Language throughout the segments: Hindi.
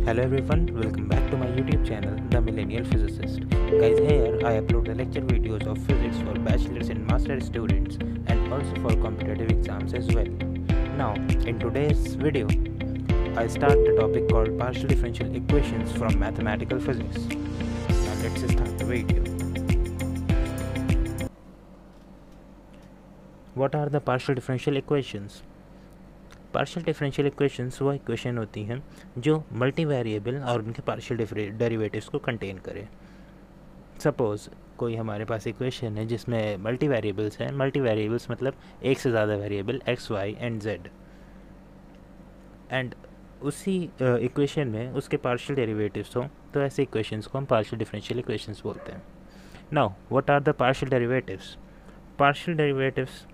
Hello everyone, welcome back to my YouTube channel, The Millennial Physicist. Guys, here I upload the lecture videos of physics for bachelor's and master's students and also for competitive exams as well. Now, in today's video, I start the topic called partial differential equations from mathematical physics. Now let's start the video. What are the partial differential equations? Partial differential equations वो इक्वेशन होती हैं जो मल्टी वेरिएबल और उनके पार्शियल डेरिवेटिव्स को कंटेन करें। सपोज़ कोई हमारे पास इक्वेशन है जिसमें मल्टी वेरिएबल्स हैं। मल्टी वेरिएबल्स मतलब एक से ज़्यादा variable x y and z, and उसी इक्वेशन में उसके पार्शियल डेरिवेटिव्स हों, तो ऐसे इक्वेशंस को हम पार्शियल डिफरेंशियल इक्वेशंस बोलते हैं। Now what are the partial derivatives? Partial derivatives,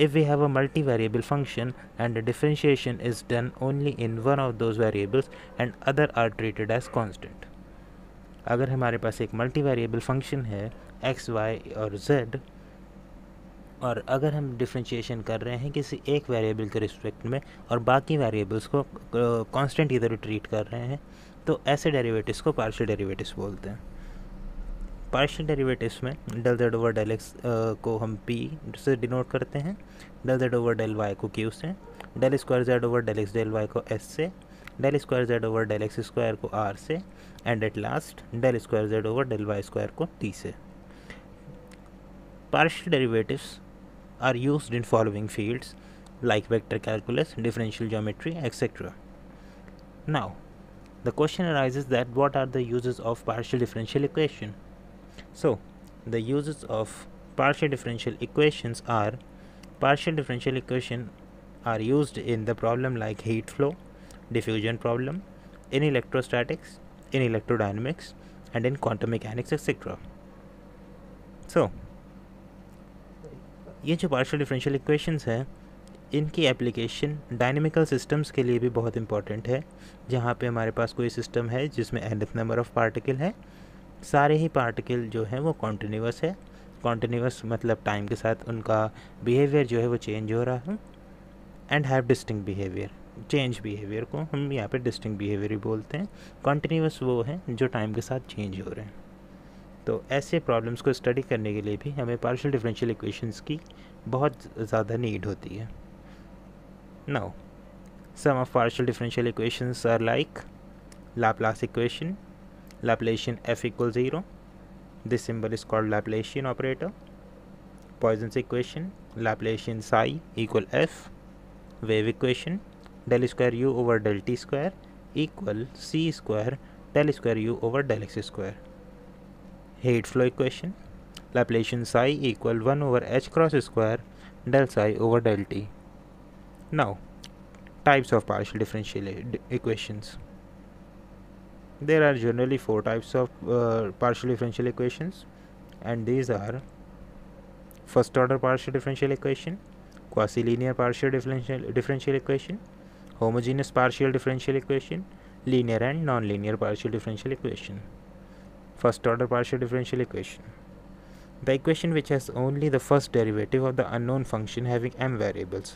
if we have a multivariable function and the differentiation is done only in one of those variables and other are treated as constant. अगर हमारे पास एक मल्टीवेरिएबल फंक्शन है x, y और z, और अगर हम डिफ्रेंशिएशन कर रहे हैं किसी एक वेरिएबल के रिस्पेक्ट में और बाकी वेरिएबल्स को कांस्टेंट की तरह ट्रीट कर रहे हैं, तो ऐसे डेरिवेटिव्स को पार्शियल डेरिवेटिव्स बोलते हैं। पार्शियल डेरिवेटिव्स में del z over del x को हम p से डिनोट करते हैं, del z over del y को q से, del square z over del x del y को s से, del square z over del x square को r से, and at last del square z over del y square को t से। Partial derivatives are used in following fields like vector calculus, differential geometry, etcetera. Now the question arises that what are the uses of partial differential equation? So, the uses of partial differential equations are: partial differential equation are used in the problem like heat flow, diffusion problem, in electrostatics, in electrodynamics, and in quantum mechanics, etc. So, ये जो partial differential equations हैं, इनकी एप्लीकेशन डायनेमिकल सिस्टम्स के लिए भी बहुत इंपॉर्टेंट है, जहाँ पे हमारे पास कोई सिस्टम है जिसमें nth नंबर ऑफ़ पार्टिकल है, सारे ही पार्टिकल जो हैं वो कॉन्टिन्यूस है। कॉन्टिन्यूस मतलब टाइम के साथ उनका बिहेवियर जो है वो चेंज हो रहा है, and have distinct behaviour. Change behaviour को हम यहाँ पे डिस्टिंक्ट बिहेवियर ही बोलते हैं। कॉन्टिन्यूस वो है जो टाइम के साथ चेंज हो रहे हैं। तो ऐसे प्रॉब्लम्स को स्टडी करने के लिए भी हमें पार्शियल डिफरेंशियल इक्वेशंस की बहुत ज़्यादा नीड होती है। Now some of partial differential equations are like Laplace equation, Laplacian f equals 0. This symbol is called Laplacian operator. Poisson's equation, Laplacian psi equal f. Wave equation, del square u over del t square equal c square del square u over del x square. Heat flow equation, Laplacian psi equal 1 over h cross square del psi over del t. Now, types of partial differential equations. There are generally 4 types of partial differential equations, and these are: first order partial differential equation, quasi-linear partial differential equation, homogeneous partial differential equation, linear and non-linear partial differential equation. First order partial differential equation: the equation which has only the first derivative of the unknown function having m variables.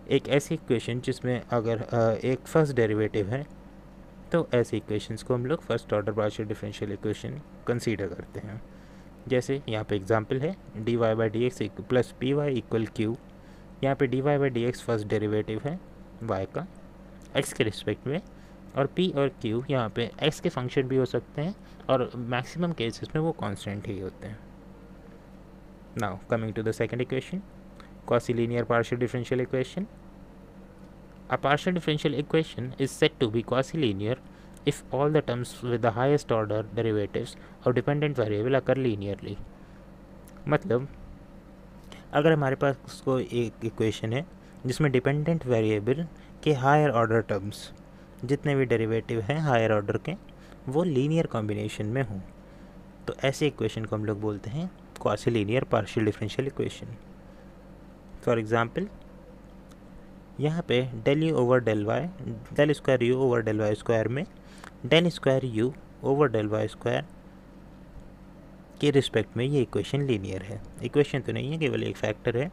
एक ऐसी इक्वेशन जिसमें अगर एक फर्स्ट डेरिवेटिव है, तो ऐसे इक्वेशंस को हम लोग first order partial differential equation consider करते हैं। जैसे यहाँ पे एग्जांपल है dy by d x plus p y equal q. यहाँ पे dy by d x first derivative है y का x के रिस्पेक्ट में, और p और q यहाँ पे x के फंक्शन भी हो सकते हैं, और मैक्सिमम केसेस में वो कांस्टेंट ही होते हैं। Now coming to the second equation, quasi linear partial differential equation. A partial differential equation is said to be quasi-linear if all the terms with the highest order derivatives of dependent variable occur linearly. मतलब अगर हमारे पास कोई एक इक्वेशन है जिसमें डिपेंडेंट वेरिएबल के हायर ऑर्डर टर्म्स, जितने भी डेरिवेटिव हैं हायर ऑर्डर के, वो लीनियर कॉम्बिनेशन में हों, तो ऐसे इक्वेशन को हम लोग बोलते हैं quasi linear partial differential equation. For example, यहाँ पे del u over del y, del square u over del y square में del square u over del y square के रिस्पेक्ट में ये इक्वेशन लीनियर है। इक्वेशन तो नहीं है, केवल एक फैक्टर है,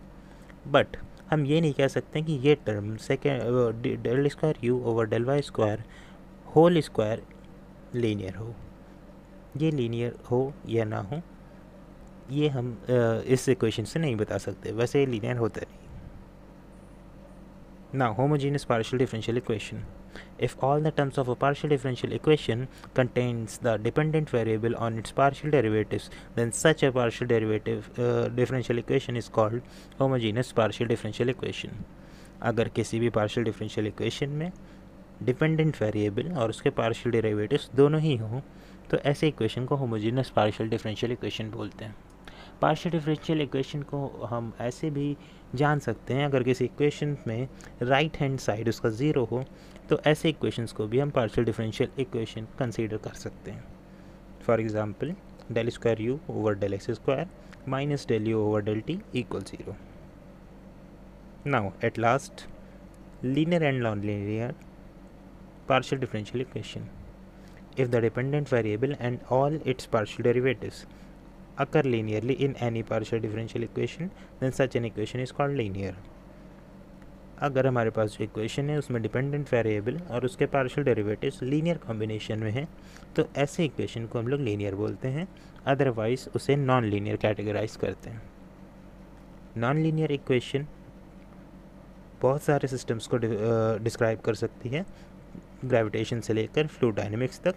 बट हम ये नहीं कह सकते कि ये term second del square u over del y square whole square linear हो। ये लीनियर हो या ना हो ये हम इस इक्वेशन से नहीं बता सकते, वैसे ये लीनियर होता नहीं। Now, homogeneous partial differential equation. If all the terms of a partial differential equation contains the dependent variable on its partial derivatives, then such a partial derivative differential equation is called homogeneous partial differential equation. अगर किसी भी partial differential equation में dependent variable और उसके partial derivatives दोनों ही हों तो ऐसे इक्वेशन को homogeneous partial differential equation बोलते हैं। पार्शियल डिफरेंशियल इक्वेशन को हम ऐसे भी जान सकते हैं, अगर किसी इक्वेशन में राइट हैंड साइड उसका ज़ीरो हो तो ऐसे इक्वेशंस को भी हम पार्शियल डिफरेंशियल इक्वेशन कंसीडर कर सकते हैं। For example del square u over del x square minus del u over del t equal 0। Now at last linear and non linear partial differential equation. If the dependent variable and all its partial derivatives occur linearly in any partial differential equation, then such an equation is called linear. अगर हमारे पास जो इक्वेशन है उसमें डिपेंडेंट वेरिएबल और उसके पार्शियल डेरिवेटिव्स लीनियर कॉम्बिनेशन में हैं तो ऐसे इक्वेशन को हम लोग लीनियर बोलते हैं, अदरवाइज उसे नॉन लीनियर कैटेगराइज करते हैं। नॉन लीनियर इक्वेशन बहुत सारे सिस्टम्स को डिस्क्राइब कर सकती है, ग्रेविटेशन से लेकर फ्लूइड डायनेमिक्स तक।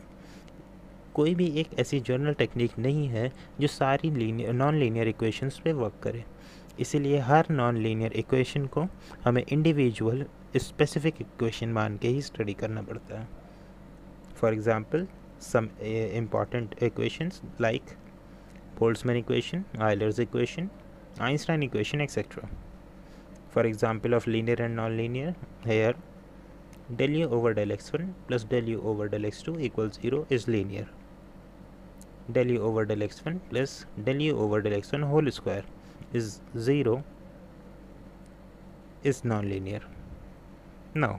कोई भी एक ऐसी जनरल टेक्निक नहीं है जो सारी नॉन लीनियर इक्वेशंस पे वर्क करे, इसीलिए हर नॉन लीनियर इक्वेशन को हमें इंडिविजुअल स्पेसिफिक इक्वेशन मान के ही स्टडी करना पड़ता है। For example some important equations like Boltzmann equation, Euler's equation, Einstein equation etcetera. For example of linear and non linear, here del u over del x1 plus del u over del x2 equals 0 is linear. Del u over del x1 plus del u over del x1 whole square is 0 is non-linear. Now,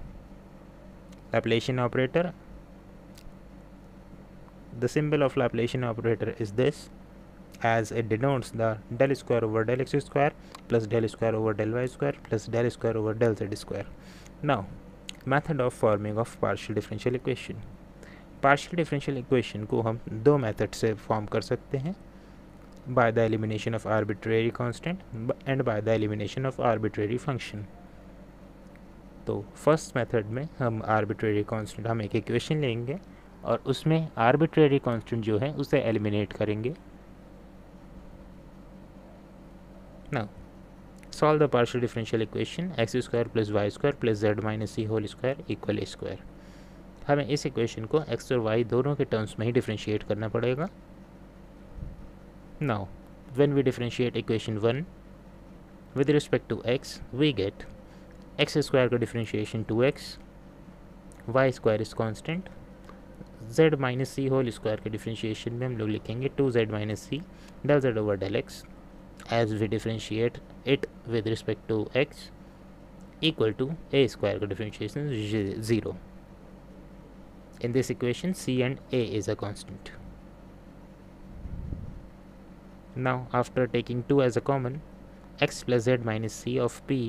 Laplacian operator. The symbol of Laplacian operator is this, as it denotes the del square over del x square plus del square over del y square plus del square over del z square. Now, method of forming of partial differential equation. Partial differential equation को हम दो मेथड से फॉर्म कर सकते हैं, by the elimination of arbitrary constant and by the elimination of arbitrary function. तो फर्स्ट मेथड में हम आर्बिट्रेरी कांस्टेंट, हम एक इक्वेशन लेंगे और उसमें आर्बिट्रेरी कांस्टेंट जो है उसे एलिमिनेट करेंगे। Now solve the partial differential equation x square plus y square plus z minus c whole square equal a square। हमें इस इक्वेशन को x और y दोनों के टर्म्स में ही डिफरेंशिएट करना पड़ेगा। Now when we differentiate equation 1 with respect to x we get x square का differentiation 2x, y square is constant, z minus c whole square के डिफरेंशिएशन में हम लोग लिखेंगे 2z minus c del z over del x as we differentiate it with respect to x equal to a square का differentiation 0. In this equation c and a is a constant. Now after taking 2 as a common, x plus z minus c of p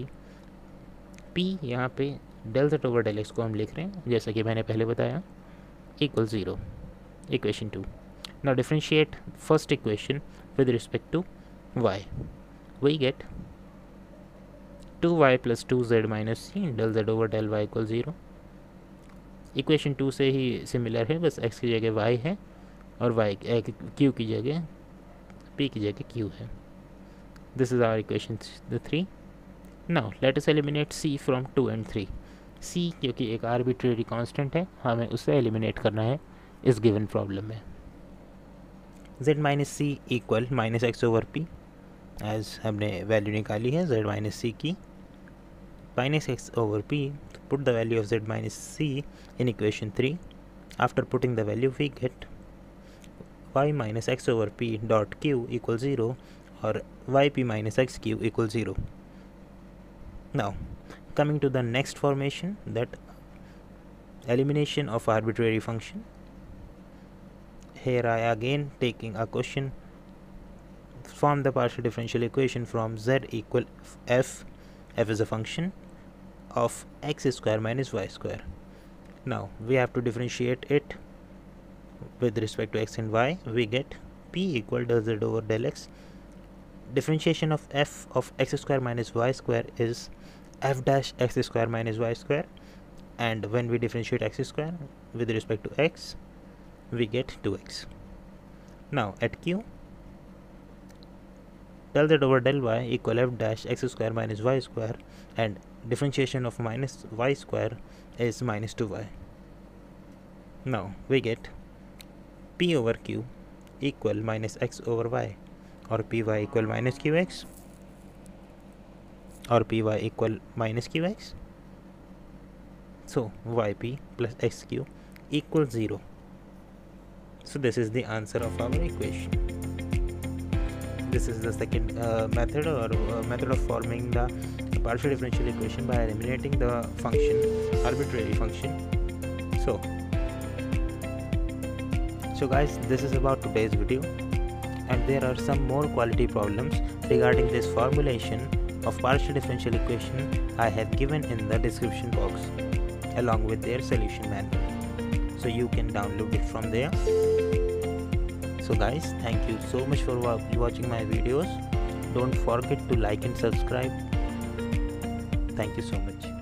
यहाँ पे del z over del x को हम लिख रहे हैं जैसा कि मैंने पहले बताया, equal 0. Equation 2. Now differentiate first equation with respect to y. We get 2y plus 2z minus c del z over del y equal 0. Equation 2 से ही सिमिलर है, बस x की जगह y है और q की जगह p की जगह q है। This is our equation 3. Now let us eliminate c from 2 and 3. c क्योंकि एक आर्बिट्रेरी कांस्टेंट है, हमें उससे एलिमिनेट करना है इस गिवन प्रॉब्लम में। z minus c equal minus x over p, as हमने वैल्यू निकाली है z माइनस सी की, minus x over p. Put the value of z minus c in equation 3. After putting the value we get y minus x over p dot q equal 0 और y p minus x q equal 0. Now coming to the next formation, that elimination of arbitrary function. Here I again taking a question, form the partial differential equation from z equal f is a function of x square minus y square. Now we have to differentiate it with respect to x and y. We get p equal del z over del x. Differentiation of f of x square minus y square is f dash x square minus y square, and when we differentiate x square with respect to x, we get 2x. Now at q, del z over del y equal f dash x square minus y square, and differentiation of minus y square is minus 2y. Now we get p over q equal minus x over y, or py equal minus qx, or py equal minus qx. So yp plus xq equals 0. So this is the answer of our equation. This is the second method, or method of forming the partial differential equation by eliminating the function, arbitrary function. So guys, this is about today's video, and there are some more quality problems regarding this formulation of partial differential equation I have given in the description box along with their solution manual, so you can download it from there. So guys, thank you so much for watching my videos. Don't forget to like and subscribe. Thank you so much.